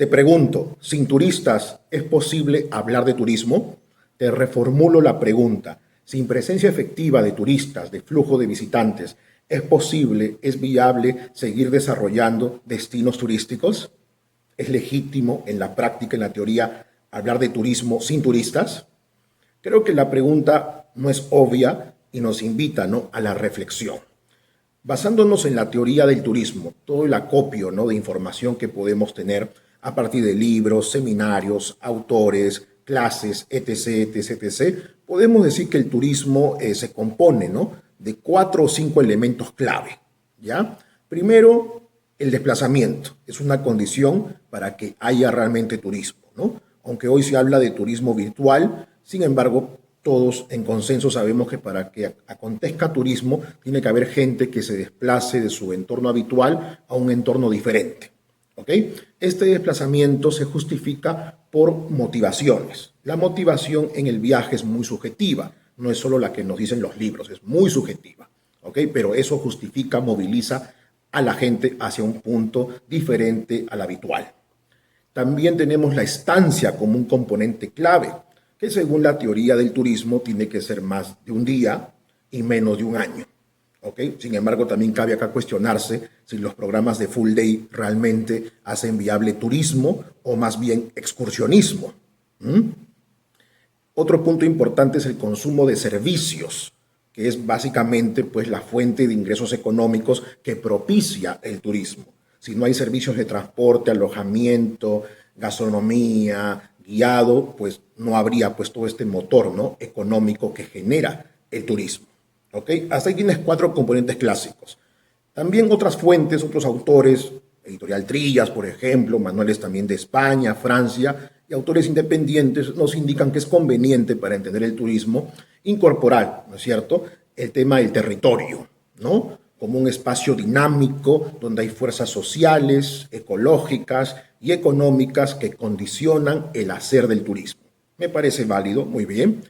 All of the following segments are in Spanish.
Te pregunto, ¿sin turistas es posible hablar de turismo? Te reformulo la pregunta. Sin presencia efectiva de turistas, de flujo de visitantes, ¿es posible, es viable seguir desarrollando destinos turísticos? ¿Es legítimo en la práctica, en la teoría, hablar de turismo sin turistas? Creo que la pregunta no es obvia y nos invita, ¿no?, a la reflexión. Basándonos en la teoría del turismo, todo el acopio, ¿no?, de información que podemos tener a partir de libros, seminarios, autores, clases, etc., etc., etc., podemos decir que el turismo se compone, ¿no?, de 4 o 5 elementos clave, ¿ya? Primero, el desplazamiento. Es una condición para que haya realmente turismo, ¿no? Aunque hoy se habla de turismo virtual, sin embargo, todos en consenso sabemos que para que acontezca turismo tiene que haber gente que se desplace de su entorno habitual a un entorno diferente. ¿Ok? Este desplazamiento se justifica por motivaciones. La motivación en el viaje es muy subjetiva, no es solo la que nos dicen los libros, es muy subjetiva. ¿Ok? Pero eso justifica, moviliza a la gente hacia un punto diferente al habitual. También tenemos la estancia como un componente clave, que según la teoría del turismo tiene que ser más de un día y menos de un año. ¿Okay? Sin embargo, también cabe acá cuestionarse si los programas de full day realmente hacen viable turismo o más bien excursionismo. Otro punto importante es el consumo de servicios, que es básicamente pues, la fuente de ingresos económicos que propicia el turismo. Si no hay servicios de transporte, alojamiento, gastronomía, guiado, pues no habría pues todo este motor, ¿no?, económico que genera el turismo. ¿Ok? Hasta ahí tienes 4 componentes clásicos. También otras fuentes, otros autores, Editorial Trillas, por ejemplo, manuales también de España, Francia, y autores independientes nos indican que es conveniente para entender el turismo incorporar, ¿no es cierto?, el tema del territorio, ¿no?, como un espacio dinámico donde hay fuerzas sociales, ecológicas y económicas que condicionan el hacer del turismo. Me parece válido, muy bien.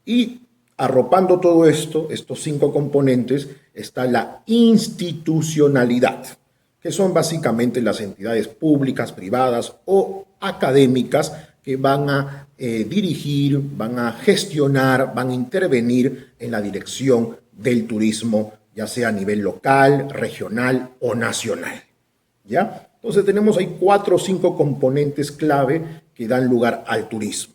Y arropando todo esto, estos 5 componentes, está la institucionalidad, que son básicamente las entidades públicas, privadas o académicas que van a dirigir, van a gestionar, van a intervenir en la dirección del turismo, ya sea a nivel local, regional o nacional. ¿Ya? Entonces tenemos ahí 4 o 5 componentes clave que dan lugar al turismo.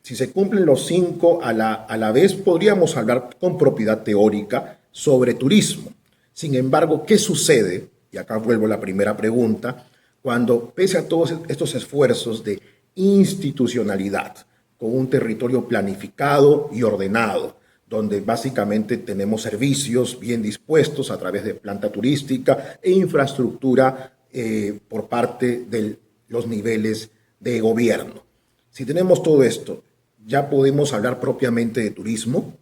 Si se cumplen los 5 a la vez, podríamos hablar con propiedad teórica sobre turismo. Sin embargo, ¿qué sucede? Y acá vuelvo a la primera pregunta, cuando pese a todos estos esfuerzos de institucionalidad, con un territorio planificado y ordenado, donde básicamente tenemos servicios bien dispuestos a través de planta turística e infraestructura por parte de los niveles de gobierno? Si tenemos todo esto, ¿ya podemos hablar propiamente de turismo?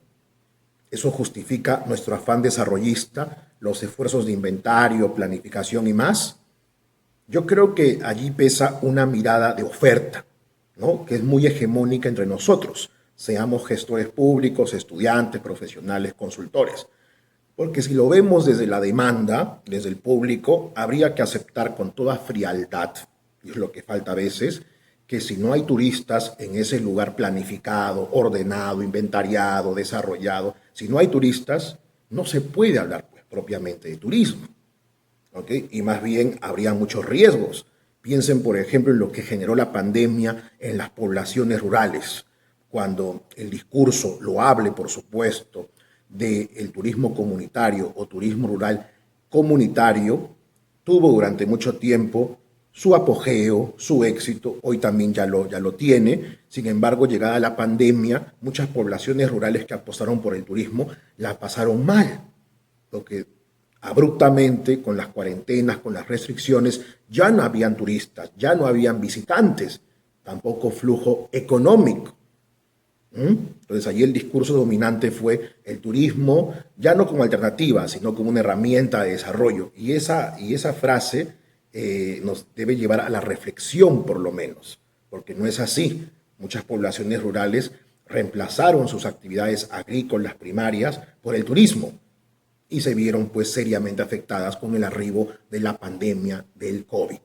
Eso justifica nuestro afán desarrollista, los esfuerzos de inventario, planificación y más. Yo creo que allí pesa una mirada de oferta, ¿no?, que es muy hegemónica entre nosotros, seamos gestores públicos, estudiantes, profesionales, consultores. Porque si lo vemos desde la demanda, desde el público, habría que aceptar con toda frialdad, y es lo que falta a veces, que si no hay turistas en ese lugar planificado, ordenado, inventariado, desarrollado, si no hay turistas, no se puede hablar pues, propiamente de turismo. ¿Okay? Y más bien habría muchos riesgos. Piensen, por ejemplo, en lo que generó la pandemia en las poblaciones rurales, cuando el discurso loable, por supuesto, del turismo comunitario o turismo rural comunitario tuvo durante mucho tiempo su apogeo, su éxito, hoy también ya lo tiene. Sin embargo, llegada la pandemia, muchas poblaciones rurales que apostaron por el turismo la pasaron mal, porque abruptamente, con las cuarentenas, con las restricciones, ya no habían turistas, ya no habían visitantes, tampoco flujo económico. Entonces allí el discurso dominante fue el turismo, ya no como alternativa, sino como una herramienta de desarrollo. Y esa frase nos debe llevar a la reflexión, por lo menos, porque no es así. Muchas poblaciones rurales reemplazaron sus actividades agrícolas primarias por el turismo y se vieron pues seriamente afectadas con el arribo de la pandemia del COVID.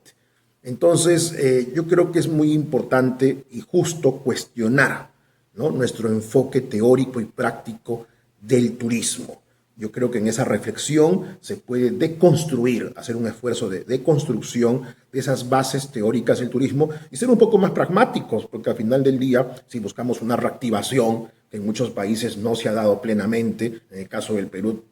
Entonces, yo creo que es muy importante y justo cuestionar, ¿no?, nuestro enfoque teórico y práctico del turismo. Yo creo que en esa reflexión se puede deconstruir, hacer un esfuerzo de deconstrucción de esas bases teóricas del turismo y ser un poco más pragmáticos, porque al final del día, si buscamos una reactivación que en muchos países no se ha dado plenamente, en el caso del Perú,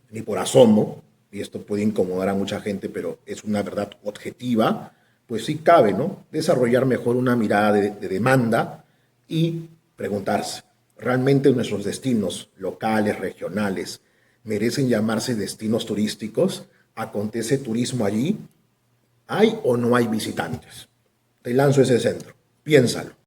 ni por asomo, y esto puede incomodar a mucha gente, pero es una verdad objetiva, pues sí cabe, ¿no?, desarrollar mejor una mirada de demanda y preguntarse, ¿realmente nuestros destinos locales, regionales, merecen llamarse destinos turísticos? ¿Acontece turismo allí? ¿Hay o no hay visitantes? Te lanzo ese centro. Piénsalo.